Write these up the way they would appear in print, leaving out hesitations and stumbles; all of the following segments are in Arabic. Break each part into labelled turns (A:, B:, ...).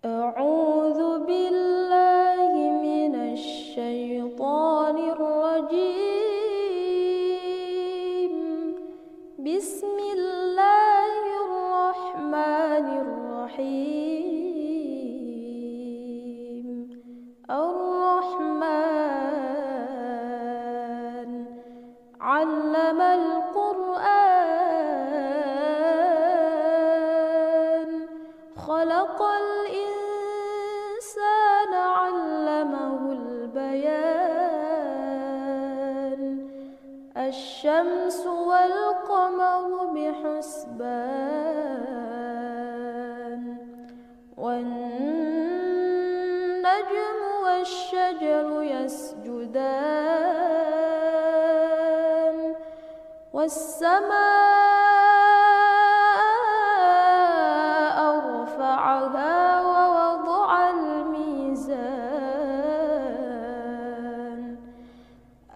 A: أعوذ بالله من الشيطان الرجيم. بسم الله الرحمن الرحيم. الرحمن علم القرآن خلق الإنسان علمه البيان. الشمس والقمر بحسبان والنجم والشجر يسجدان والسماء رفعها ووضع الميزان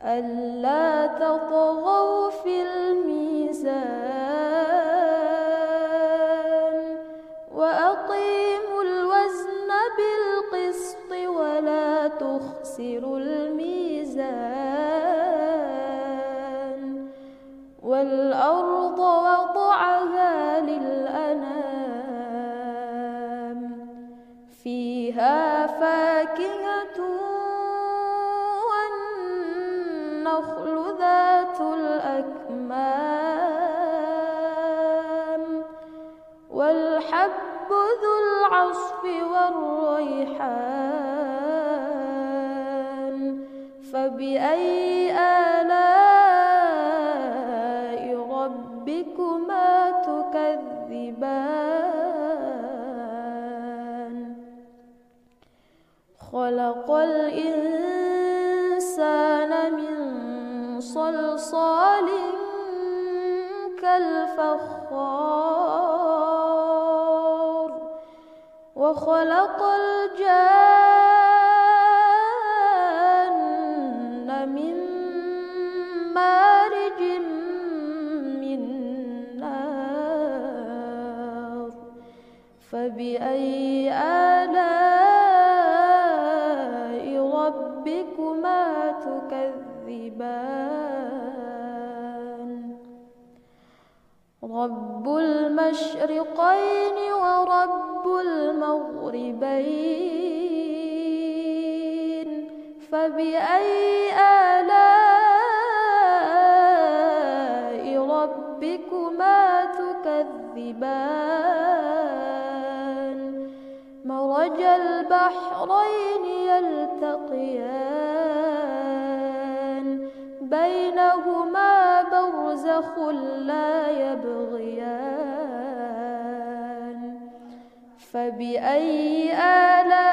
A: ألا تطغوا في الميزان وأقيموا الوزن بالقسط ولا تخسروا الميزان. والأرض وضعها للأنام فيها فاكهة والنخل ذات الأكمام والحب ذو العصف والريحان. فبأي آلاء ربكما تكذبان؟ خلق الإنسان من صلصال كالفخار وخلق الجان من مارج من نار. فبأي آلاء ربكما تكذبان؟ رب المشرقين ورب المغربين. فبأي آلاء ربكما تكذبان؟ مرج البحرين يلتقيان بينهما برزخ لا يبغيان. فبأي آلاء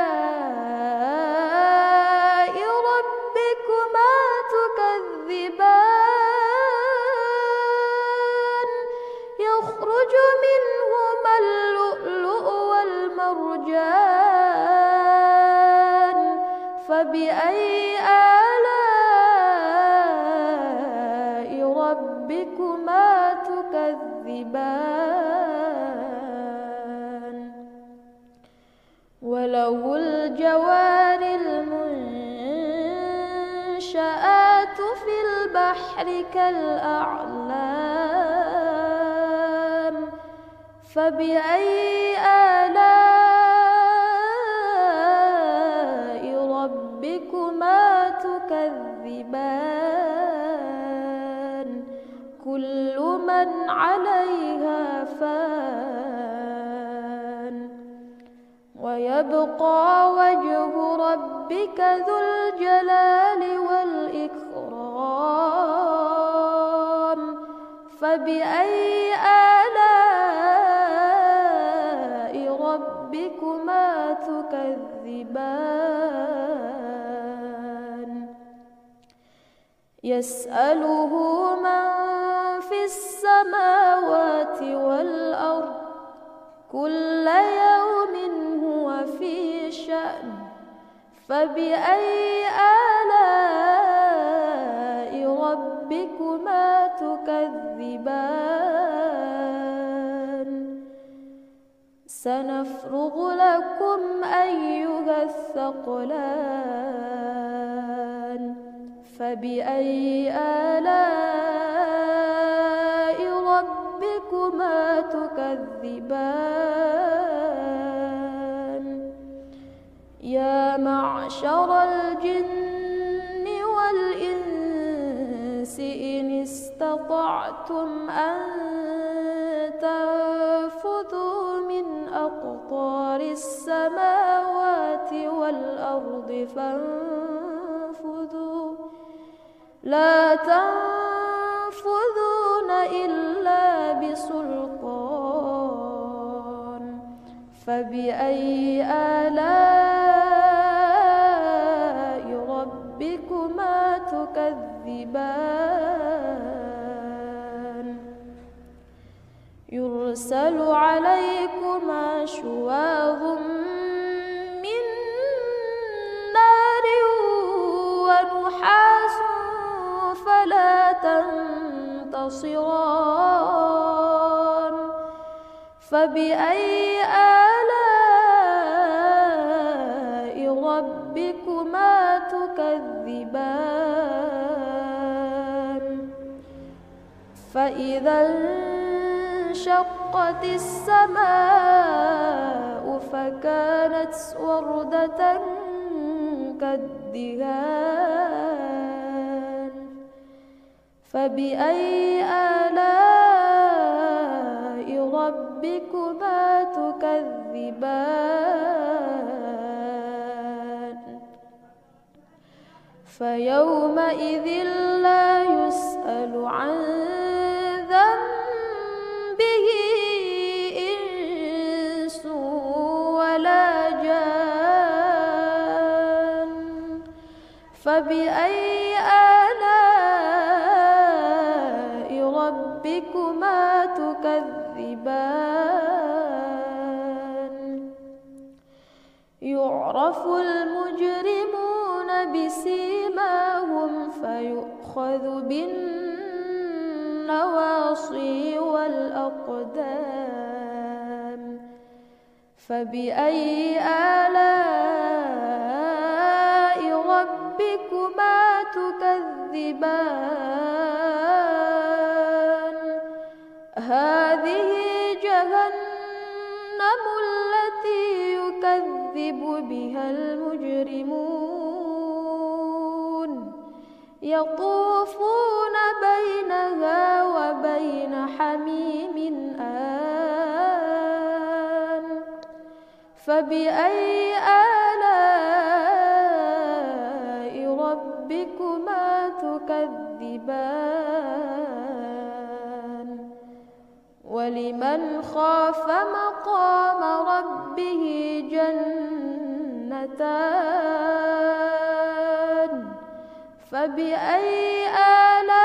A: ربكما تكذبان؟ يخرج منهما اللؤلؤ والمرجان. فبأي آلاء ربكما تكذبان؟ وله الجوار المنشآت في البحر كالأعلام. فبأي آلاء ربكما تكذبان؟ كل من عليها فان ويبقى وجه ربك ذو الجلال والإكرام. فبأي آلاء ربكما تكذبان؟ يسأله من في السماوات والأرض كل يوم هو في شأن. فبأي آلاء ربكما تكذبان؟ سنفرغ لكم أيها الثقلان فبأي آلاء ربكما تكذبان يا معشر الجن والإنس إن استطعتم أن تنفذوا من أقطار السماوات والأرض فانفذوا لا تنفذون إلا بسلطان فبأي آلاء ربكما تكذبان يرسل عليكما شواظ من نار ونحاس فلا تنتصران فبأي آلاء ربكما تكذبان فإذا انشقت السماء فكانت وردة كالدهان فبأي آلاء ربكما تكذبان فيومئذ لا يسأل عن ذنبه إنس ولا جان فبأي آلاء ربكما تكذبان يعرف المجرمون بسيماهم فيؤخذ بالنواصي والأقدام فبأي آلاء ربكما تكذبان هذه جهنم التي يكذب بها المجرمون يطوفون بينها وبين حميم آن فبأي آلاء ربكما تكذبان ولمن خاف مقام ربه جنتان فبأي آلاء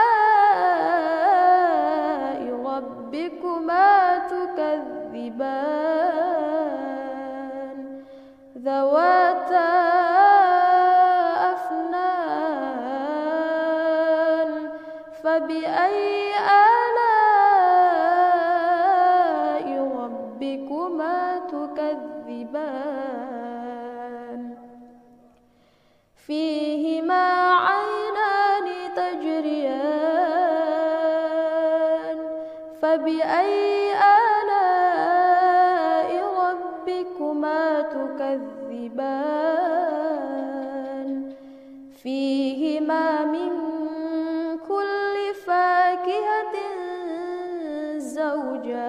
A: ربكما تكذبان ذواتا أفنان فبأي آلاء ربكما تكذبان فيهما عينان تجريان فبأي آلاء ربكما تكذبان فيهما من كل فاكهة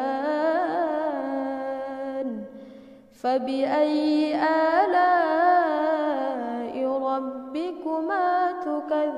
A: زوجان فبأي آلاء ربكما تكذبان